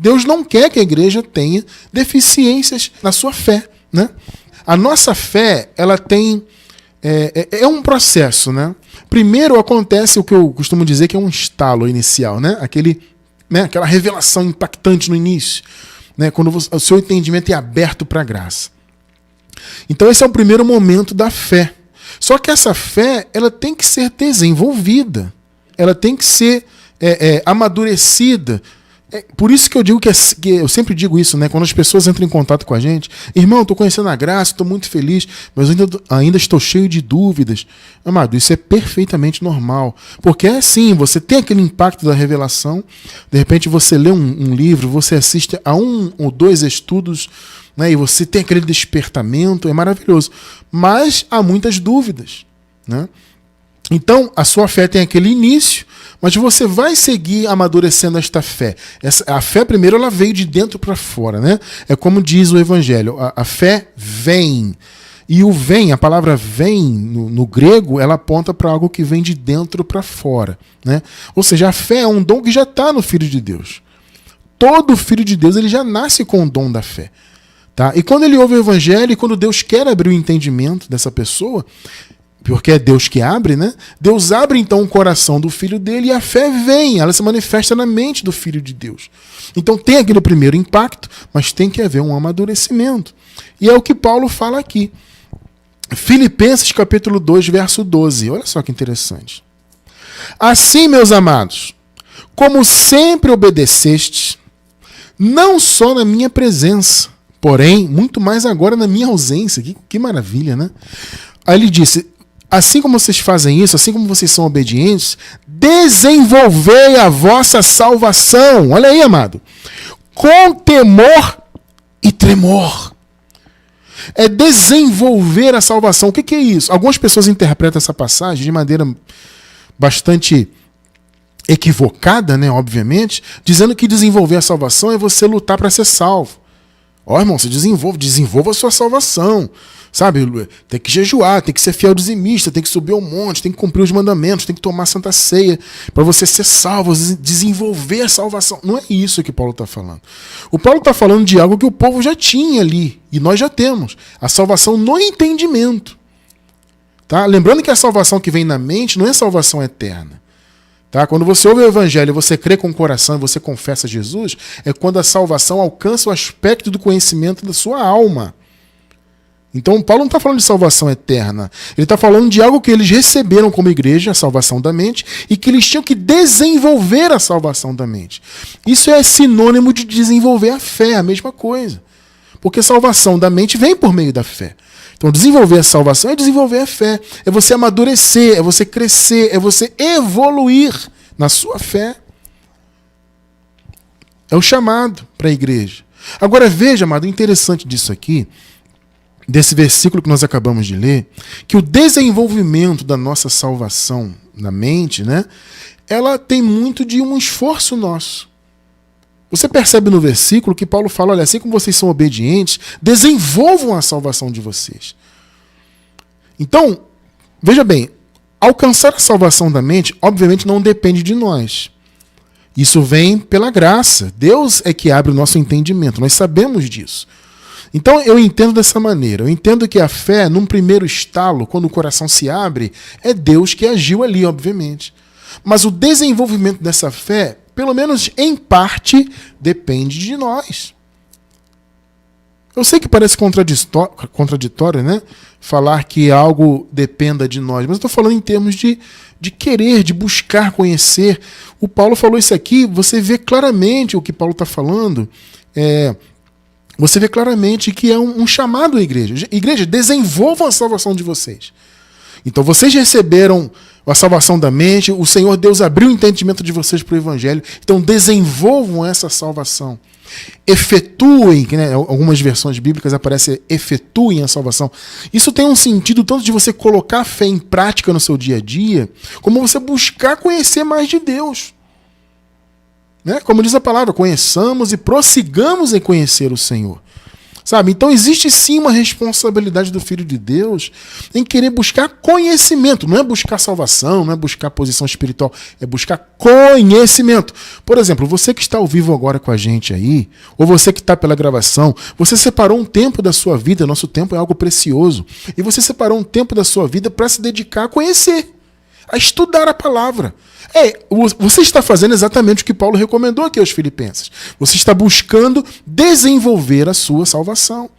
Deus não quer que a igreja tenha deficiências na sua fé, né? A nossa fé, ela tem... É um processo, né? Primeiro acontece o que eu costumo dizer que é um estalo inicial, né? Aquela revelação impactante no início, né? Quando o seu entendimento é aberto para a graça. Então esse é o primeiro momento da fé. Só que essa fé, ela tem que ser desenvolvida. Ela tem que ser amadurecida. Por isso que eu digo que eu sempre digo isso, né? Quando as pessoas entram em contato com a gente, irmão, estou conhecendo a graça, estou muito feliz, mas ainda estou cheio de dúvidas. Amado, isso é perfeitamente normal. Porque é assim, você tem aquele impacto da revelação, de repente você lê um livro, você assiste a 1 ou 2 estudos, né? E você tem aquele despertamento, é maravilhoso. Mas há muitas dúvidas, né? Então, a sua fé tem aquele início, mas você vai seguir amadurecendo esta fé. A fé, primeiro, ela veio de dentro para fora, né? É como diz o Evangelho, a fé vem. E o vem, a palavra vem, no grego, ela aponta para algo que vem de dentro para fora, né? Ou seja, a fé é um dom que já está no Filho de Deus. Todo filho de Deus, ele já nasce com o dom da fé. Tá? E quando ele ouve o Evangelho, e quando Deus quer abrir o entendimento dessa pessoa... Porque é Deus que abre, né? Deus abre então o coração do filho dele e a fé vem, ela se manifesta na mente do filho de Deus. Então tem aquele primeiro impacto, mas tem que haver um amadurecimento. E é o que Paulo fala aqui. Filipenses capítulo 2, verso 12. Olha só que interessante. Assim, meus amados, como sempre obedecestes, não só na minha presença, porém, muito mais agora na minha ausência. Que maravilha, né? Aí ele disse... Assim como vocês fazem isso, assim como vocês são obedientes, desenvolvei a vossa salvação. Olha aí, amado. Com temor e tremor. É desenvolver a salvação. O que é isso? Algumas pessoas interpretam essa passagem de maneira bastante equivocada, né, obviamente, dizendo que desenvolver a salvação é você lutar para ser salvo. Ó, irmão, você desenvolva a sua salvação. Sabe, tem que jejuar, tem que ser fiel dizimista, tem que subir ao monte, tem que cumprir os mandamentos, tem que tomar santa ceia para você ser salvo, desenvolver a salvação. Não é isso que Paulo está falando. O Paulo está falando de algo que o povo já tinha ali, e nós já temos. A salvação no entendimento. Tá? Lembrando que a salvação que vem na mente não é salvação eterna. Tá? Quando você ouve o Evangelho, você crê com o coração e você confessa Jesus, é quando a salvação alcança o aspecto do conhecimento da sua alma. Então, Paulo não está falando de salvação eterna. Ele está falando de algo que eles receberam como igreja, a salvação da mente, e que eles tinham que desenvolver a salvação da mente. Isso é sinônimo de desenvolver a fé, a mesma coisa. Porque a salvação da mente vem por meio da fé. Então, desenvolver a salvação é desenvolver a fé. É você amadurecer, é você crescer, é você evoluir na sua fé. É o chamado para a igreja. Agora, veja, amado, o interessante disso aqui, desse versículo que nós acabamos de ler, que o desenvolvimento da nossa salvação na mente, né, ela tem muito de um esforço nosso. Você percebe no versículo que Paulo fala, olha, assim como vocês são obedientes, desenvolvam a salvação de vocês. Então, veja bem, alcançar a salvação da mente, obviamente, não depende de nós. Isso vem pela graça. Deus é que abre o nosso entendimento, nós sabemos disso. Então eu entendo dessa maneira, eu entendo que a fé, num primeiro estalo, quando o coração se abre, é Deus que agiu ali, obviamente. Mas o desenvolvimento dessa fé, pelo menos em parte, depende de nós. Eu sei que parece contraditório, né? Falar que algo dependa de nós, mas eu estou falando em termos de querer, de buscar conhecer. O Paulo falou isso aqui, você vê claramente o que Paulo está falando, você vê claramente que é um chamado à igreja. Igreja, desenvolvam a salvação de vocês. Então vocês receberam a salvação da mente, o Senhor Deus abriu o entendimento de vocês para o Evangelho, então desenvolvam essa salvação. Efetuem, né, algumas versões bíblicas aparecem efetuem a salvação. Isso tem um sentido tanto de você colocar a fé em prática no seu dia a dia, como você buscar conhecer mais de Deus. Né? Como diz a palavra, conheçamos e prossigamos em conhecer o Senhor. Sabe? Então existe sim uma responsabilidade do Filho de Deus em querer buscar conhecimento. Não é buscar salvação, não é buscar posição espiritual, é buscar conhecimento. Por exemplo, você que está ao vivo agora com a gente aí, ou você que está pela gravação, você separou um tempo da sua vida, nosso tempo é algo precioso, e você separou um tempo da sua vida para se dedicar a conhecer, a estudar a palavra. Você está fazendo exatamente o que Paulo recomendou aqui aos Filipenses. Você está buscando desenvolver a sua salvação.